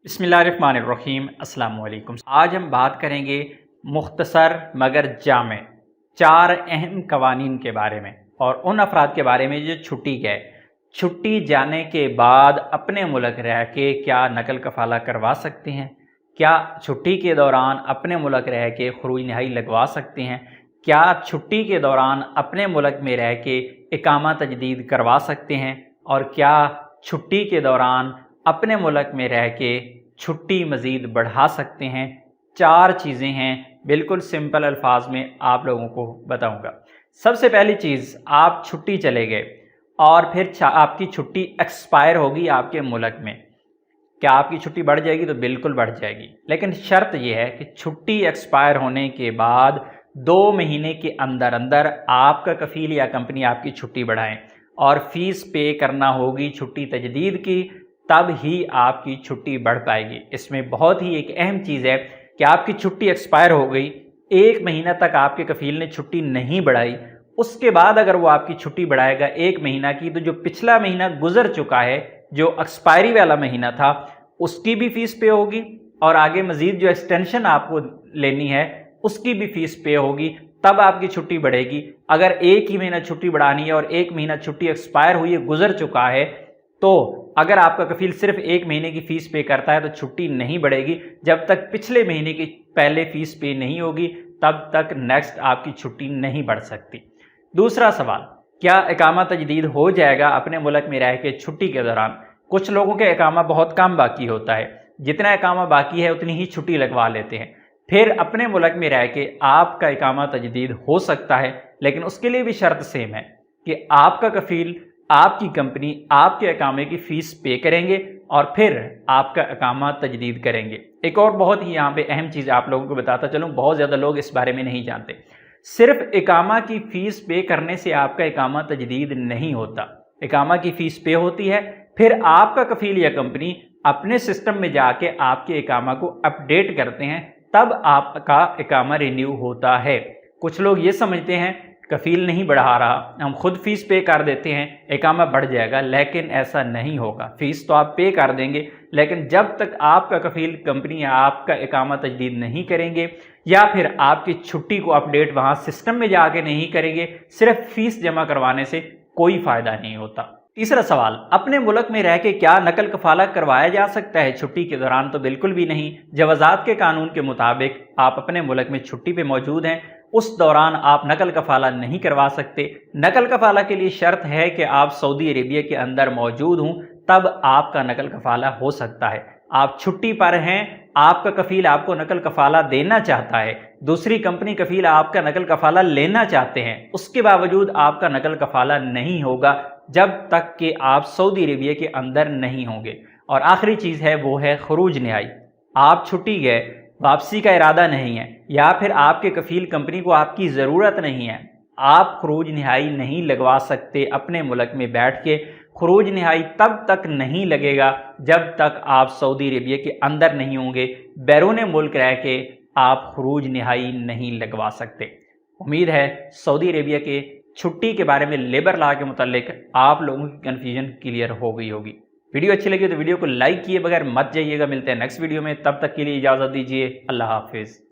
बिस्मिल्लाहिर्रहमानिर्रहीम। अस्सलाम वालेकुम। आज हम बात करेंगे मुख्तसर मगर जामे 4 अहम कवानीन के बारे में और उन अफराद के बारे में जो छुट्टी गए। छुट्टी जाने के बाद अपने मुल्क रह के क्या नकल कफ़ाला करवा सकते हैं? क्या छुट्टी के दौरान अपने मुल्क रह के खरूज नहाई लगवा सकते हैं? क्या छुट्टी के दौरान अपने मुल्क में रह के इकामा तजदीद करवा सकते हैं? और क्या छुट्टी के दौरान अपने मुल्क में रह के छुट्टी मज़ीद बढ़ा सकते हैं? 4 चीज़ें हैं, बिल्कुल सिंपल अल्फाज में आप लोगों को बताऊंगा। सबसे पहली चीज़, आप छुट्टी चले गए और फिर आपकी छुट्टी एक्सपायर होगी आपके मुल्क में। क्या आपकी छुट्टी बढ़ जाएगी? तो बिल्कुल बढ़ जाएगी, लेकिन शर्त यह है कि छुट्टी एक्सपायर होने के बाद 2 महीने के अंदर अंदर आपका कफ़ील या कंपनी आपकी छुट्टी बढ़ाएं और फ़ीस पे करना होगी छुट्टी तजदीद की, तब ही आपकी छुट्टी बढ़ पाएगी। इसमें बहुत ही एक अहम चीज़ है कि आपकी छुट्टी एक्सपायर हो गई, 1 महीना तक आपके कफ़ील ने छुट्टी नहीं बढ़ाई, उसके बाद अगर वो आपकी छुट्टी बढ़ाएगा 1 महीना की, तो जो पिछला महीना गुजर चुका है, जो एक्सपायरी वाला महीना था, उसकी भी फ़ीस पे होगी और आगे मज़ीद जो एक्सटेंशन आपको लेनी है उसकी भी फ़ीस पे होगी, तब आपकी छुट्टी बढ़ेगी। अगर 1 ही महीना छुट्टी बढ़ानी है और 1 महीना छुट्टी एक्सपायर हुई है, गुजर चुका है, तो अगर आपका कफ़ील सिर्फ 1 महीने की फ़ीस पे करता है तो छुट्टी नहीं बढ़ेगी। जब तक पिछले महीने की पहले फ़ीस पे नहीं होगी तब तक नेक्स्ट आपकी छुट्टी नहीं बढ़ सकती। दूसरा सवाल, क्या इकामा तजदीद हो जाएगा अपने मुल्क में रह के छुट्टी के दौरान? कुछ लोगों के इकामा बहुत कम बाकी होता है, जितना इकामा बाकी है उतनी ही छुट्टी लगवा लेते हैं। फिर अपने मुल्क में रह के आपका इकामा तजदीद हो सकता है, लेकिन उसके लिए भी शर्त सेम है कि आपका कफ़ील, आपकी कंपनी आपके इकामे की फ़ीस पे करेंगे और फिर आपका इकामा तजदीद करेंगे। एक और बहुत ही यहाँ पे अहम चीज़ आप लोगों को बताता चलूँ, बहुत ज़्यादा लोग इस बारे में नहीं जानते। सिर्फ इकामा की फ़ीस पे करने से आपका इकामा तजदीद नहीं होता। इकामा की फ़ीस पे होती है, फिर आपका कफ़ील या कंपनी अपने सिस्टम में जाके आपके इकामा को अपडेट करते हैं, तब आपका इकामा रिन्यू होता है। कुछ लोग ये समझते हैं कफ़ील नहीं बढ़ा रहा, हम खुद फ़ीस पे कर देते हैं, इकामा बढ़ जाएगा, लेकिन ऐसा नहीं होगा। फ़ीस तो आप पे कर देंगे, लेकिन जब तक आपका कफ़ील कंपनी या आपका इकामा तजदीद नहीं करेंगे या फिर आपकी छुट्टी को अपडेट वहाँ सिस्टम में जाके नहीं करेंगे, सिर्फ फ़ीस जमा करवाने से कोई फ़ायदा नहीं होता। तीसरा सवाल, अपने मुल्क में रह के क्या नकल कफ़ाला करवाया जा सकता है छुट्टी के दौरान? तो बिल्कुल भी नहीं। जवाज़ात के कानून के मुताबिक आप अपने मुल्क में छुट्टी पे मौजूद हैं, उस दौरान आप नकल कफ़ाला नहीं करवा सकते। नकल कफ़ाला के लिए शर्त है कि आप सऊदी अरेबिया के अंदर मौजूद हों, तब आपका नकल कफ़ाला हो सकता है। आप छुट्टी पर हैं, आपका कफ़ील आपको नकल कफ़ाला देना चाहता है, दूसरी कंपनी कफ़ील आपका नकल कफ़ाला लेना चाहते हैं, उसके बावजूद आपका नकल कफ़ाला नहीं होगा जब तक कि आप सऊदी अरेबिया के अंदर नहीं होंगे। और आखिरी चीज़ है, वो है खरूज नहाई। आप छुट्टी गए, वापसी का इरादा नहीं है, या फिर आपके कफ़ील कंपनी को आपकी ज़रूरत नहीं है, आप खरूज नहाई नहीं लगवा सकते अपने मुल्क में बैठ के। खरूज नहाई तब तक नहीं लगेगा जब तक आप सऊदी अरेबिया के अंदर नहीं होंगे। बैरून मुल्क रह के आप खरूज नहाई नहीं लगवा सकते। उम्मीद है सऊदी अरेबिया के छुट्टी के बारे में लेबर लॉ के मुतालिक आप लोगों की कन्फ्यूजन क्लियर हो गई होगी। वीडियो अच्छी लगी तो वीडियो को लाइक किए बगैर मत जाइएगा। मिलते हैं नेक्स्ट वीडियो में, तब तक के लिए इजाज़त दीजिए। अल्लाह हाफिज़।